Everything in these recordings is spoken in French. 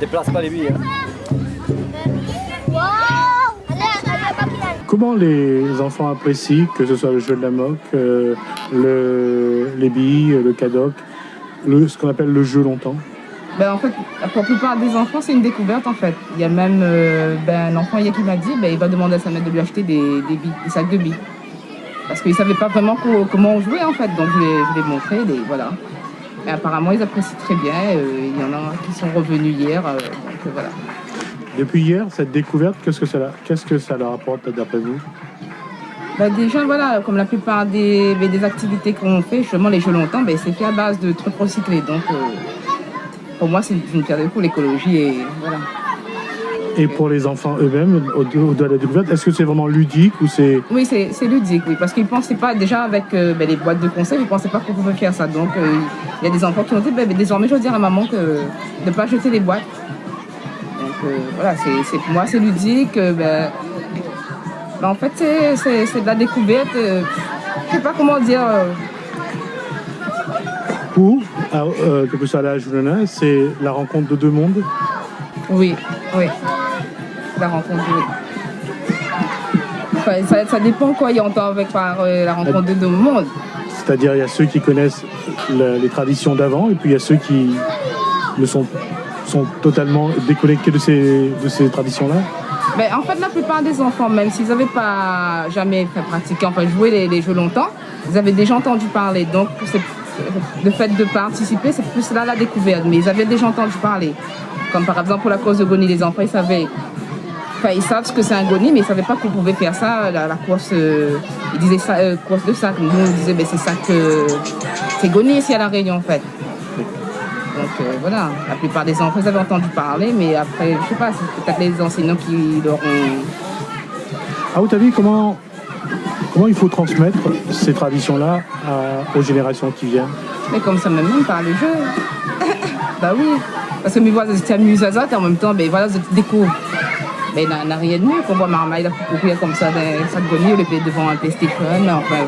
déplace pas les billes. Hein. Comment les enfants apprécient, que ce soit le jeu de la moque, les billes, le cadoc, ce qu'on appelle le jeu longtemps? En fait, pour la plupart des enfants, c'est une découverte en fait. Il y a même un enfant hier qui m'a dit il va demander à sa mère de lui acheter des billes, des sacs de billes. Parce qu'ils ne savaient pas vraiment comment on jouait en fait. Donc je l'ai montré, voilà. Et apparemment, ils apprécient très bien. Il y en a qui sont revenus hier. Donc voilà. Depuis hier, cette découverte, qu'est-ce que ça leur apporte d'après vous? Déjà, voilà, comme la plupart des activités qu'on fait, justement les jeux longtemps, c'est fait à base de trucs recyclés. Donc pour moi, c'est une fierté pour l'écologie et voilà. Et pour les enfants eux-mêmes, au-delà de la découverte, est-ce que c'est vraiment ludique ou c'est... Oui, c'est ludique, oui, parce qu'ils ne pensaient pas, déjà avec les boîtes de conserve, ils ne pensaient pas qu'on pouvait faire ça. Donc il y a des enfants qui ont dit, désormais je vais dire à maman de ne pas jeter les boîtes. Donc voilà, pour moi c'est ludique. En fait, c'est de la découverte. Je ne sais pas comment dire. Ou, que ce soit à l'âge ou l'âge, c'est la rencontre de deux mondes? Oui. La rencontre, oui. Enfin, ça dépend quoi il entend avec par la rencontre de deux mondes. C'est-à-dire, il y a ceux qui connaissent les traditions d'avant et puis il y a ceux qui sont totalement déconnectés de ces traditions-là. En fait, la plupart des enfants, même s'ils n'avaient pas jamais pratiqué, joué les jeux longtemps, ils avaient déjà entendu parler. Donc, le fait de participer, c'est plus là la découverte. Mais ils avaient déjà entendu parler. Comme par exemple pour la course de Goni, les enfants, ils savent ce que c'est un Goni, mais ils ne savaient pas qu'on pouvait faire ça, la course, ils disaient ça, course de sac. Nous, on disait, c'est ça que c'est Goni ici à La Réunion, en fait. Donc voilà, la plupart des enfants, ils avaient entendu parler, mais après, je ne sais pas, c'est peut-être les enseignants qui leur ont... À votre avis, comment il faut transmettre ces traditions-là aux générations qui viennent? Mais comme ça, même par le jeu. Oui. Parce que mes voisins étaient amusés à ça, et en même temps, voilà, ils découvrent. Il n'a rien de mieux qu'on voit Marmaille courir comme ça dans un sac de nuit, devant un PlayStation. Enfin,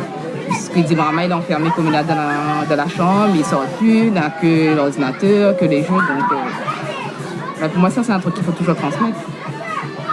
ce qu'il dit, Marmaille, il est enfermé comme il est dans la chambre, il ne sort plus, il n'a que l'ordinateur, que les jeux. Donc, pour moi, ça, c'est un truc qu'il faut toujours transmettre.